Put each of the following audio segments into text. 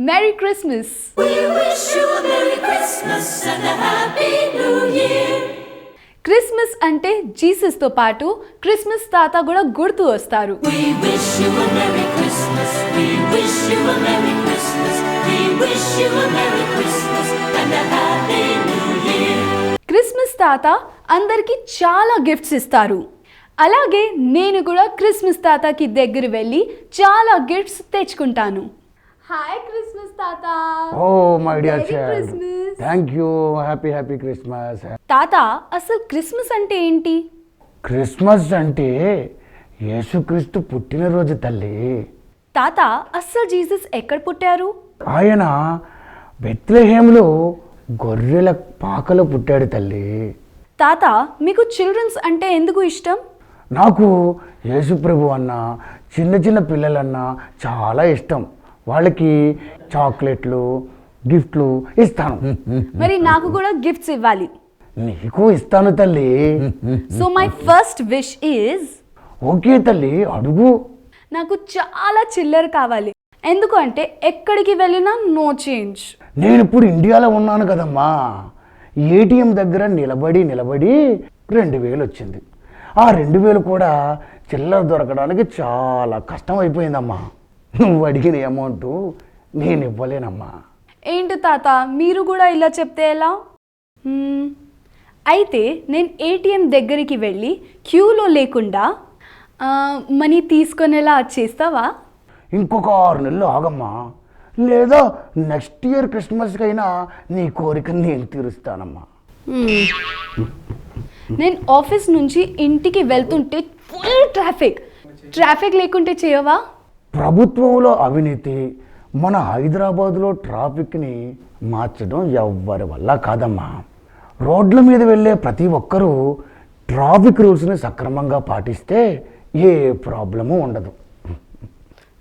Merry Christmas! We wish you a Merry Christmas and a Happy New Year. Christmas అంటే Jesus తో పాటు Christmas తాత కూడా గుర్తు వస్తారు. We wish you a Merry Christmas. We wish you a Merry Christmas. We wish you a Merry Christmas and a Happy New Year. Christmas తాత అందరికి చాలా గిఫ్ట్స్ ఇస్తారు. అలాగే నేను కూడా క్రిస్మస్ తాతకి దగ్గర వెళ్ళి చాలా గిఫ్ట్స్ తెచ్చుకుంటాను. హాయ్ క్రిస్మస్ తాత. Oh my dear child, Christmas. Thank you. Happy Christmas. తాత, అసలు క్రిస్మస్ అంటే ఏంటి? క్రిస్మస్ అంటే యేసుక్రీస్తు పుట్టినరోజు తల్లి. తాత, అసలు జీసస్ ఎక్కడ పుట్టారు? ఆయన బెత్లెహేములో గొర్రెల పాకలో పుట్టాడు తల్లి. తాత, మీకు చిల్డ్రన్స్ అంటే ఎందుకు ఇష్టం? నాకు యేసుప్రభు అన్న చిన్న పిల్లలన్నా చాలా ఇష్టం. వాళ్ళకి చాక్లెట్లు గిఫ్ట్లు ఇస్తాను. మరి నాకు కూడా గిఫ్ట్స్ ఇవ్వాలి. నీకు ఇస్తాను తల్లి. So my first wish is, okay తల్లి, అడుగు. నాకు చాలా చిల్లర కావాలి. ఎందుకంటే ఎక్కడికి వెళ్ళినా నో చేంజ్. నేను ఇప్పుడు ఇండియాలో ఉన్నాను కదమ్మా. ఏటీఎం దగ్గర నిలబడి 2000 వచ్చింది. ఆ 2000 కూడా చిల్లర దొరకడానికి చాలా కష్టం అయిపోయిందమ్మా. నువ్వు అడిగిన అమౌంట్ నేను ఇవ్వలేనమ్మా. ఏంటి తాత, మీరు కూడా ఇలా చెప్తే ఎలా? అయితే నేను ఏటీఎం దగ్గరికి వెళ్ళి క్యూలో లేకుండా మనీ తీసుకునేలా చేస్తావా? ఇంకొక 6 నెలలు ఆగమ్మా, లేదా నెక్స్ట్ ఇయర్ క్రిస్మస్కైనా నీ కోరికను నేను తీరుస్తానమ్మా. నేను ఆఫీస్ నుంచి ఇంటికి వెళ్తుంటే ఫుల్ ట్రాఫిక్ లేకుంటే చేయవా? ప్రభుత్వంలో అవినీతి మన హైదరాబాదులో ట్రాఫిక్ని మార్చడం ఎవ్వరి వల్ల కాదమ్మా. రోడ్ల మీద వెళ్ళే ప్రతి ఒక్కరూ ట్రాఫిక్ రూల్స్ని సక్రమంగా పాటిస్తే ఏ ప్రాబ్లము ఉండదు.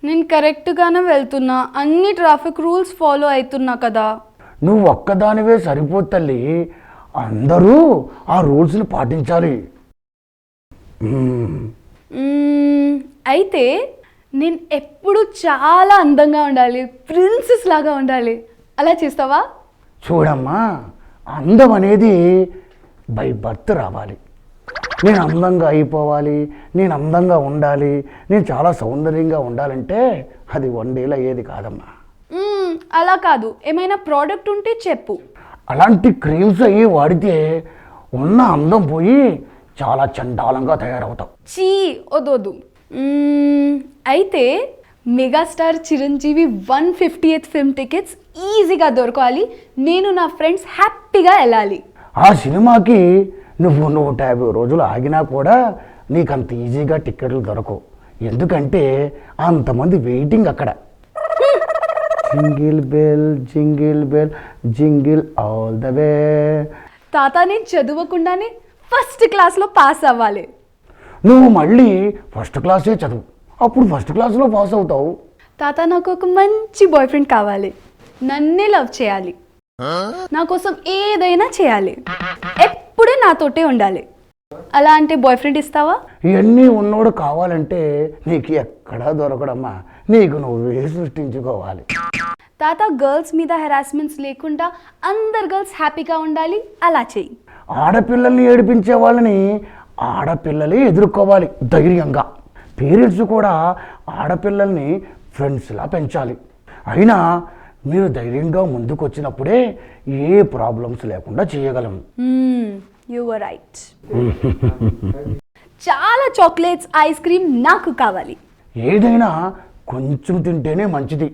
నేను కరెక్ట్గానే వెళ్తున్నా, అన్ని ట్రాఫిక్ రూల్స్ ఫాలో అవుతున్నా కదా. నువ్వు ఒక్కదానివే సరిపోదు తల్లి, అందరూ ఆ రూల్స్ని పాటించాలి. అయితే నేను ఎప్పుడు చాలా అందంగా ఉండాలి, ప్రిన్సెస్ లాగా ఉండాలి. అలా చేస్తావా? చూడమ్మా, అందం అనేది బై బర్త్ రావాలి. నేను అందంగా అయిపోవాలి, నేను అందంగా ఉండాలి, నేను చాలా సౌందర్యంగా ఉండాలంటే అది 1 డేలో అయ్యేది కాదమ్మా. అలా కాదు, ఏమైనా ప్రోడక్ట్ ఉంటే చెప్పు. అలాంటి క్రీమ్స్ అయ్యి వాడితే ఉన్న అందం పోయి చాలా చండాలంగా తయారవుతావు. చీ, వద్దు. అయితే megastar Chiranjeevi 150th film tickets ఈజీగా దొరకాలి. నేను నా ఫ్రెండ్స్ హ్యాపీగా వెళ్ళాలి. ఆ సినిమాకి నువ్వు 150 రోజులు ఆగినా కూడా నీకు అంత ఈజీగా టికెట్లు దొరకవు. ఎందుకంటే అంతమంది వెయిటింగ్ అక్కడ. Jingle bell jingle all the way. తాత, నేను చదవకుండానే ఫస్ట్ క్లాస్లో పాస్ అవ్వాలి. నువ్వు మళ్ళీ ఫస్ట్ క్లాసే చదువు, అప్పుడు ఫస్ట్ క్లాస్లో పాస్ అవుతావు. తాత, నాకు ఒక మంచి బాయ్ ఫ్రెండ్ కావాలి. నన్నే లవ్ చేయాలి, నా కోసం ఏదైనా చేయాలి, ఎప్పుడూ నాతోటే ఉండాలి. అలా అంటే బాయ్ ఫ్రెండ్ ఇస్తావా? ఇవన్నీ ఉన్నోడు కావాలంటే నీకు ఎక్కడా దొరకడమ్మా. నీకు నువ్వే సృష్టించుకోవాలి. తాత, గర్ల్స్ మీద హెరాస్మెంట్స్ లేకుండా అందరు గర్ల్స్ హ్యాపీగా ఉండాలి. అలా చెయ్యి. ఆడపిల్లల్ని ఏడిపించే వాళ్ళని ఆడపిల్లలే ఎదుర్కోవాలి ధైర్యంగా. పేరెంట్స్ కూడా ఆడపిల్లల్ని ఫ్రెండ్స్లా పెంచాలి. అయినా మీరు ధైర్యంగా ముందుకు వచ్చినప్పుడే ఏ ప్రాబ్లమ్స్ లేకుండా చేయగలం. You are right. చాలా చాక్లెట్స్, ఐస్ క్రీమ్ నాకు కావాలి. ఏదైనా కొంచెం తింటేనే మంచిది.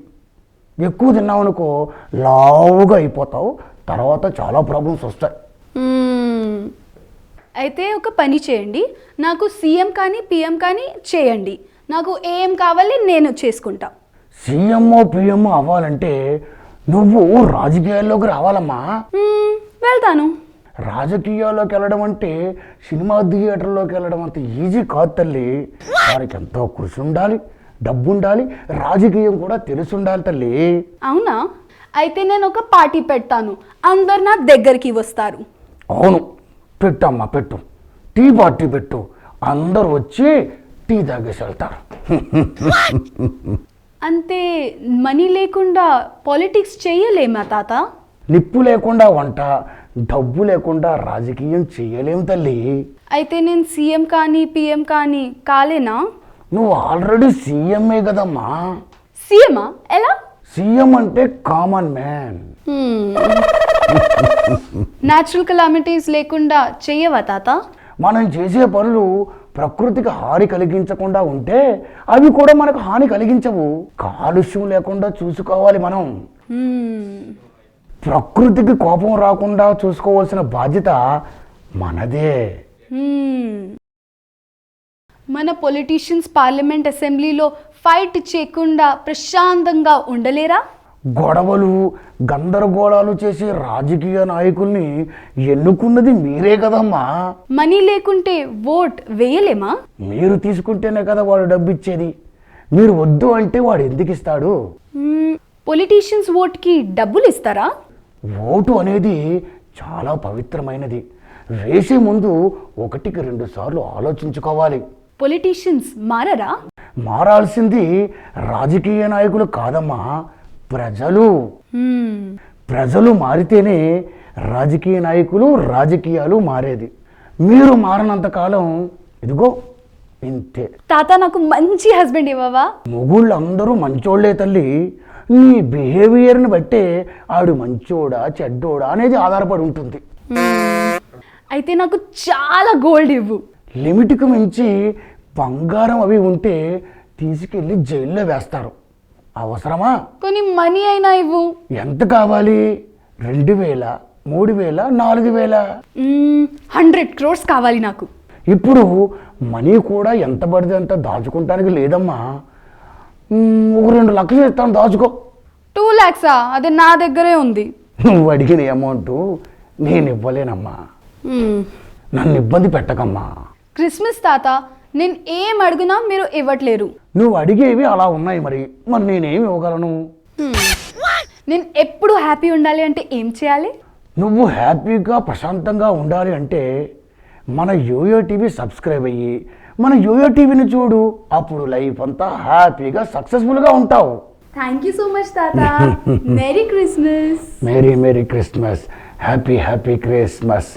ఎక్కువ తిన్నావనుకో లావుగా అయిపోతావు, తర్వాత చాలా ప్రాబ్లమ్స్ వస్తాయి. అయితే ఒక పని చేయండి, నాకు సీఎం కానీ పిఎం కానీ చేయండి. నాకు ఏం కావాలి నేను చేసుకుంటా. సీఎంఓ పిఎంఓ అవ్వాలంటే నువ్వు రాజకీయాల్లోకి రావాలమ్మా. వెళ్తాను. రాజకీయాల్లోకి వెళ్ళడం అంటే సినిమా థియేటర్లోకి వెళ్ళడం అంత ఈజీ కాదు తల్లి. వారికి ఎంతో కృషి ఉండాలి, డబ్బు ఉండాలి, రాజకీయం కూడా తెలిసి ఉండాలి తల్లి. అవునా? అయితే నేను ఒక పార్టీ పెడతాను, అందరు నా దగ్గరికి వస్తారు. అవును, పెట్టమ్మా, పెట్టు. టీ పార్టీ పెట్టు, అందరు వచ్చి టీ తాగేసి వెళ్తారు. అంటే మనీ లేకుండా పాలిటిక్స్ చేయలేమా తాత? నిప్పు లేకుండా వంట, డబ్బు లేకుండా రాజకీయం చేయలేం తల్లి. అయితే నేను సీఎం కానీ పిఎం కానీ కాలేనా? నువ్వు ఆల్రెడీ సీఎంఏ కదమ్మా. సీఎమా? ఎలా? సీఎం అంటే కామన్ మ్యాన్. న్యాచురల్ కెలామిటీస్ లేకుండా చెయ్యవా తాత? మనం చేసే పనులు ప్రకృతికి హాని కలిగించకుండా ఉంటే అవి కూడా మనకు హాని కలిగించవు. కాలుష్యం లేకుండా చూసుకోవాలి మనం. ప్రకృతికి కోపం రాకుండా చూసుకోవాల్సిన బాధ్యత మనదే. మన పొలిటీషియన్స్ పార్లమెంట్ అసెంబ్లీలో ఫైట్ చేయకుండా ప్రశాంతంగా ఉండలేరా? గొడవలు గందరగోళాలు చేసే రాజకీయ నాయకుల్ని ఎన్నుకున్నది మీరే కదమ్మా. మనీ లేకుంటే ఓట్ వేయలేమా? మీరు తీసుకుంటేనే కదా వాడు డబ్బు ఇచ్చేది. మీరు వద్దు అంటే వాడు ఎందుకు ఇస్తాడు? పొలిటీషియన్స్ ఓట్కి డబ్బులు ఇస్తారా? ఓటు అనేది చాలా పవిత్రమైనది. వేసే ముందు 1-2 సార్లు ఆలోచించుకోవాలి. పొలిటీషియన్స్ మారరా? మారాల్సింది రాజకీయ నాయకులు కాదమ్మా, ప్రజలు. ప్రజలు మారితేనే రాజకీయ నాయకులు, రాజకీయాలు మారేది. మీరు మారనంత కాలం ఇదిగో ఇంతే. తాత నాకు మంచి హస్బెండ్ ఇవ్వవా? మొగుళ్ళందరూ మంచోళ్లే తల్లి. నీ బిహేవియర్ని బట్టే ఆడు మంచోడా చెడ్డోడా అనేది ఆధారపడి ఉంటుంది. అయితే నాకు చాలా గోల్డ్ ఇవ్వు. లిమిట్కి మించి బంగారం అవి ఉంటే తీసుకెళ్ళి జైల్లో వేస్తారు. అవసరమా? కొన్ని మనీ అయినా ఇవ్వు. ఎంత కావాలి? 2,000, 3,000, 4,000? 100 crores కావాలి నాకు. ఇప్పుడు మనీ కూడా ఎంత పడితే అంత దాచుకుంటానికి లేదమ్మా. ఒక 2 లక్షలు ఇస్తాను, దాచుకో. 2 lakhs? అది నా దగ్గరే ఉంది. నువ్వు అడిగిన అమౌంట్ నేను ఇవ్వలేనమ్మా. నన్ను ఇబ్బంది పెట్టకమ్మా. క్రిస్మస్ తాత, నేను ఏం అడిగినా మీరు ఇవ్వట్లేరు. నువ్వు అడిగేవి అలా ఉన్నాయి, మరి నేనేమి ఇవ్వగలను? నేను ఎప్పుడు హ్యాపీ ఉండాలి అంటే ఏం చేయాలి? నువ్వు హ్యాపీగా ప్రశాంతంగా ఉండాలి అంటే మన యోయో టీవీ సబ్స్క్రైబ్ అయ్యి మన యోయో టీవీని చూడు. అప్పుడు లైఫ్ అంతా హ్యాపీగా సక్సెస్ఫుల్గా ఉంటావు. థ్యాంక్ యూ సో మచ్ తాత. Merry Christmas. Merry Christmas. Happy Christmas.